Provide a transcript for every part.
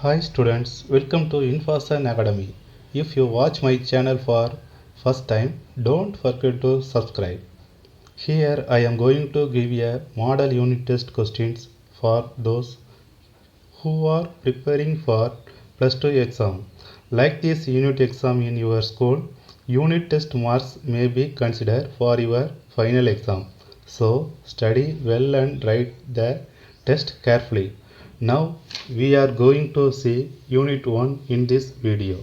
Hi students, welcome to Infosun Academy. If you watch my channel for first time, don't forget to subscribe. Here I am going to give a model unit test questions for those who are preparing for plus 2 exam. Like this unit exam in your school, unit test marks may be considered for your final exam. So study well and write the test carefully. Now we are going to see unit 1 in this video.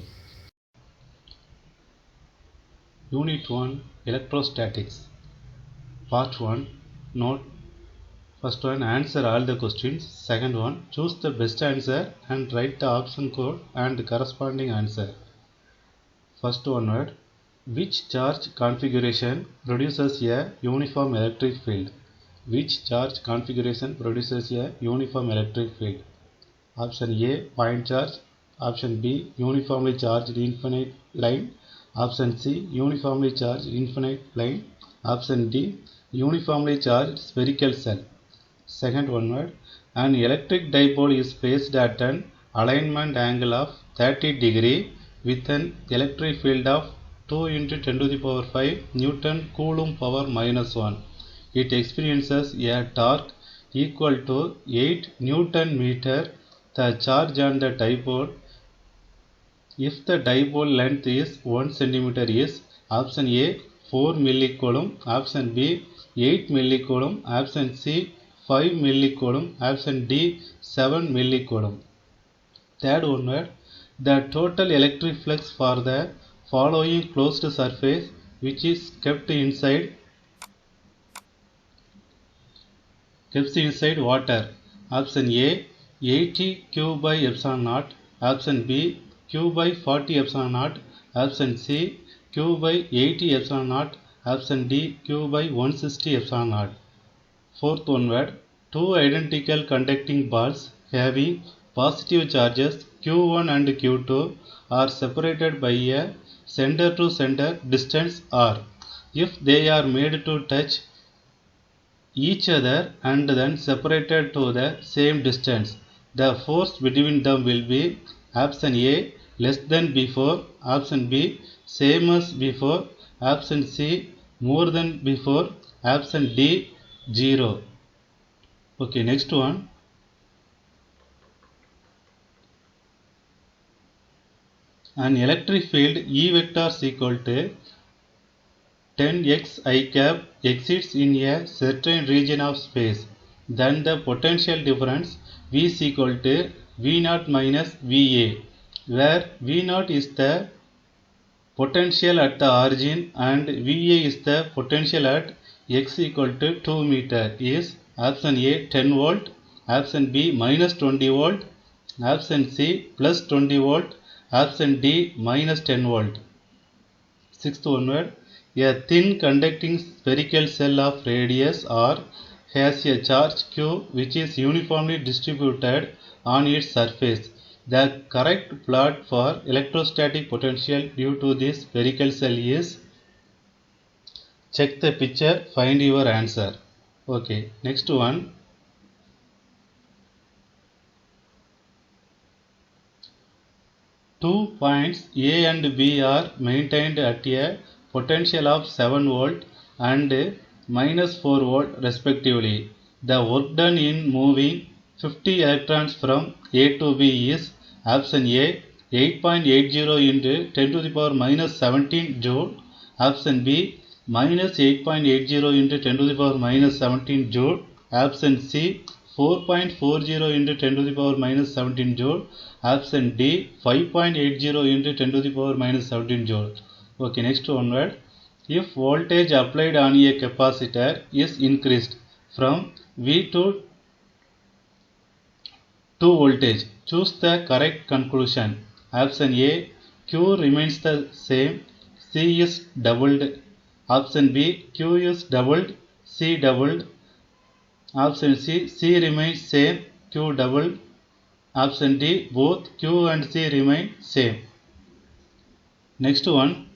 Unit 1 Electrostatics. Part 1 Note. First one, answer all the questions. Second one, choose the best answer and write the option code and corresponding answer. First one word, which charge configuration produces a uniform electric field? Which charge configuration produces a uniform electric field? Option A, point charge. Option B, uniformly charged infinite line. Option C, uniformly charged infinite line. Option D, uniformly charged spherical cell. Second one word, an electric dipole is placed at an alignment angle of 30 degree with an electric field of 2 into 10 to the power 5 Newton Coulomb power minus 1. It experiences a torque equal to 8 Newton meter. The charge on the dipole, if the dipole length is 1 centimeter, is option A 4 millicoulomb, option B 8 millicoulomb, option C 5 millicoulomb, option D 7 millicoulomb. Third one word, the total electric flux for the following closed surface which is kept inside water. Option A 80 Q by epsilon naught, option B Q by 40 epsilon naught, option C Q by 80 epsilon naught, option D Q by 160 epsilon naught. Fourth one word, two identical conducting balls having positive charges Q1 and Q2 are separated by a center to center distance R. If they are made to touch each other and then separated to the same distance, the force between them will be option A less than before, option B same as before, option C more than before, option D 0. Okay, next one. An electric field E vector is equal to 10x I cap exists in a certain region of space, then the potential difference V is equal to V0 minus VA, where V0 is the potential at the origin and VA is the potential at x equal to 2 meter, is option A 10 volt, option B minus 20 volt, option C plus 20 volt, option D minus 10 volt. Sixth one word, a thin conducting spherical cell of radius R has a charge Q which is uniformly distributed on its surface. The correct plot for electrostatic potential due to this spherical cell is, check the picture, find your answer. Okay, next one. Two points A and B are maintained at a potential of 7 volt and minus 4 volt respectively. The work done in moving 50 electrons from A to B is option A 8.80 into 10 to the power minus 17 joule, option B minus 8.80 into 10 to the power minus 17 joule, option C 4.40 into 10 to the power minus 17 joule, option D 5.80 into 10 to the power minus 17 joule. Okay, next one word. If voltage applied on a capacitor is increased from V to voltage, choose the correct conclusion. Option A, Q remains the same, C is doubled. Option B, Q is doubled, C doubled. Option C, C remains same, Q doubled. Option D, both Q and C remain same. Next one,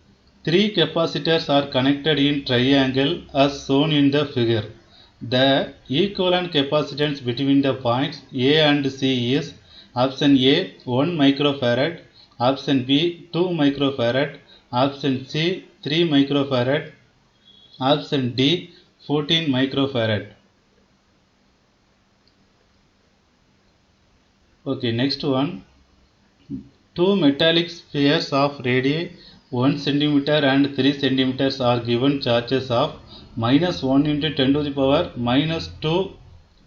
three capacitors are connected in triangle as shown in the figure. The equivalent capacitance between the points A and C is Option A 1 microfarad, option B 2 microfarad, option C 3 microfarad, option D 14 microfarad. Okay, next one. Two metallic spheres of radii 1 cm and 3 cm are given charges of -1 into 10 to the power -2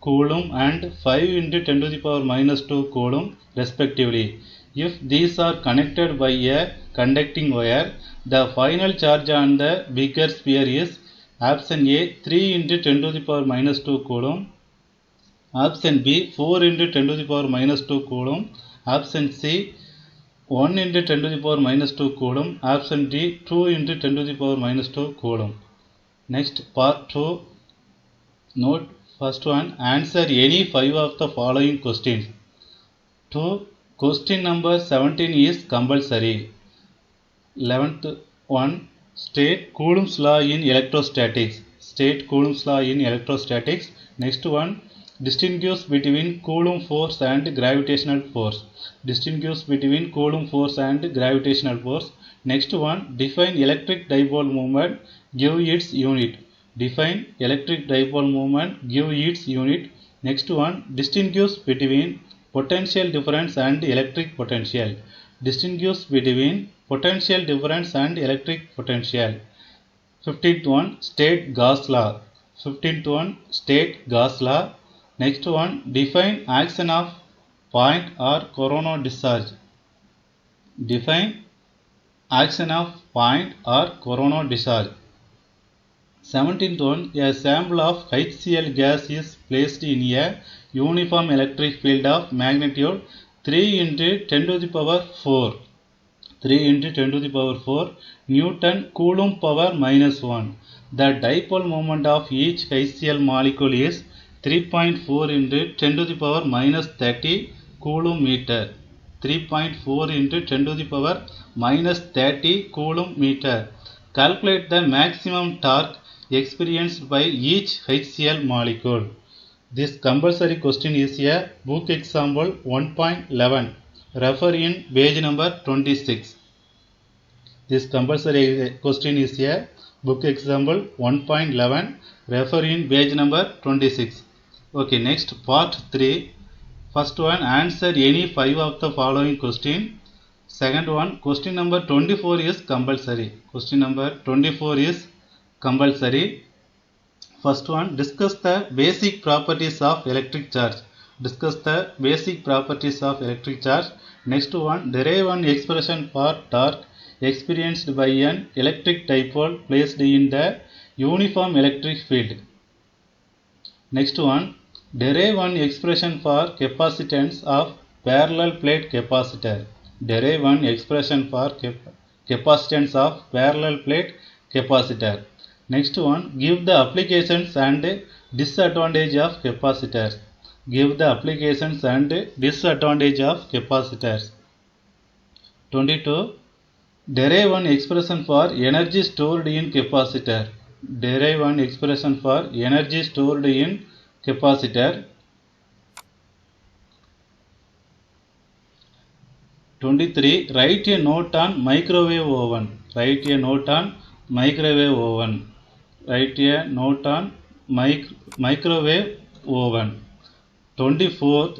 coulomb and 5 into 10 to the power -2 coulomb respectively. If these are connected by a conducting wire, the final charge on the bigger sphere is option A 3 into 10 to the power -2 coulomb, option B 4 into 10 to the power -2 coulomb, option C 1 into 10 to the power -2 coulomb, option D 2 into 10 to the power -2 coulomb. Next, part 2. Note first one. Answer any 5 of the following questions. 2. Question number 17 is compulsory. 11th one. State Coulomb's law in electrostatics. State Coulomb's law in electrostatics. Next one. Distinguish between Coulomb force and gravitational force. Distinguish between Coulomb force and gravitational force. Next one. Define electric dipole moment. Give its unit. Define electric dipole moment. Give its unit. Next one. Distinguish between potential difference and electric potential. Distinguish between potential difference and electric potential. 15th one. State Gauss law. 15th one. State Gauss law. Next one. Define action of point or corona discharge. Define action of point or corona discharge. 17th one. A sample of HCl gas is placed in a uniform electric field of magnitude 3 into 10 to the power 4. 3 into 10 to the power 4 Newton Coulomb power -1. The dipole moment of each HCl molecule is 3.4 into 10 to the power -30 Coulomb meter. 3.4 into 10 to the power -30 Coulomb meter. Calculate the maximum torque experienced by each HCl molecule. This compulsory question is a book example 1.11. Refer in page number 26. This compulsory question is a book example 1.11. Refer in page number 26. Okay, next part 3. First one. Answer any 5 of the following question. Second one. Question number 24 is compulsory. Question number 24 is compulsory. First one. Discuss the basic properties of electric charge. Discuss the basic properties of electric charge. Next one. Derive an expression for torque experienced by an electric dipole placed in the uniform electric field. Next one. Derive an expression for capacitance of parallel plate capacitor. Derive an expression for capacitance of parallel plate capacitor. Next one. Give the applications and disadvantage of capacitors. Give the applications and disadvantage of capacitors. 22. Derive an expression for energy stored in capacitor. Derive an expression for energy stored in capacitor. 23. Write a note on microwave oven. Write a note on microwave oven. Write a note on microwave oven. 24th.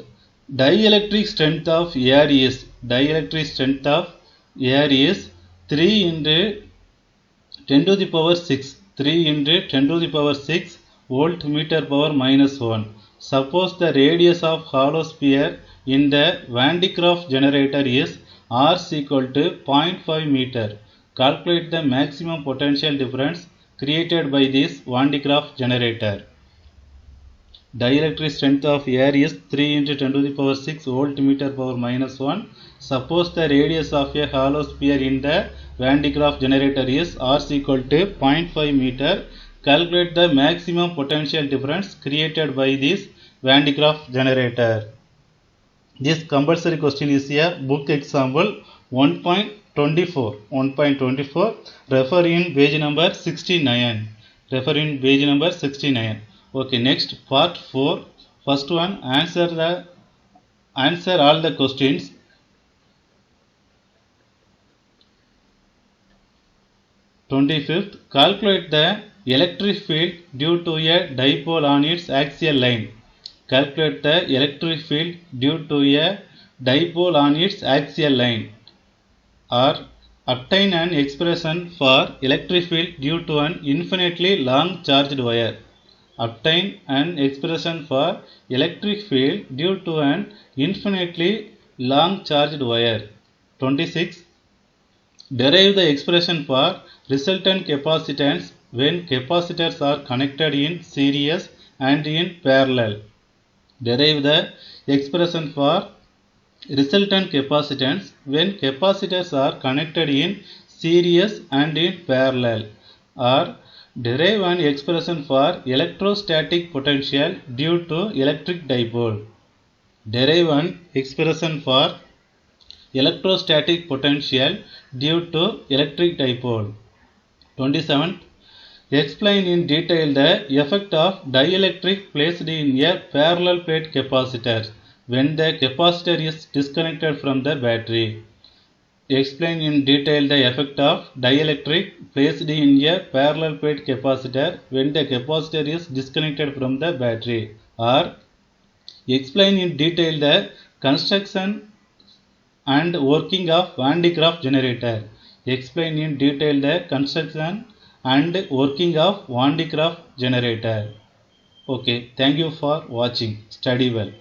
Dielectric strength of air is. Dielectric strength of air is 3 into 10 to the power 6. 3 into 10 to the power 6 volt meter power -1. Suppose the radius of hollow sphere in the Van de Graaff generator is R equal to 0.5 meter. Calculate the maximum potential difference created by this Van de Graaff generator. Dielectric strength of air is 3 into 10 to the power 6 volt meter power -1. Suppose the radius of a hollow sphere in the Van de Graaff generator is R equal to 0.5 meter. Calculate the maximum potential difference created by this Van de Graaff generator. This compulsory question is a book example 1.24. 1.24. Refer in page number 69. Refer in page number 69. Okay, next part 4. First one. Answer the Answer all the questions. 25th, calculate the electric field due to a dipole on its axial line. Calculate the electric field due to a dipole on its axial line. Or obtain an expression for electric field due to an infinitely long charged wire. Obtain an expression for electric field due to an infinitely long charged wire. 26. Derive the expression for resultant capacitance when capacitors are connected in series and in parallel. Derive the expression for resultant capacitance when capacitors are connected in series and in parallel. Or derive an expression for electrostatic potential due to electric dipole. Derive an expression for electrostatic potential due to electric dipole. 27. Explain in detail the effect of dielectric placed in a parallel plate capacitor when the capacitor is disconnected from the battery. Explain in detail the effect of dielectric placed in a parallel plate capacitor when the capacitor is disconnected from the battery. Or explain in detail the construction and working of Van de Graaff generator. Explain in detail the construction and working of Van de Graaff generator. Okay, thank you for watching. Study well.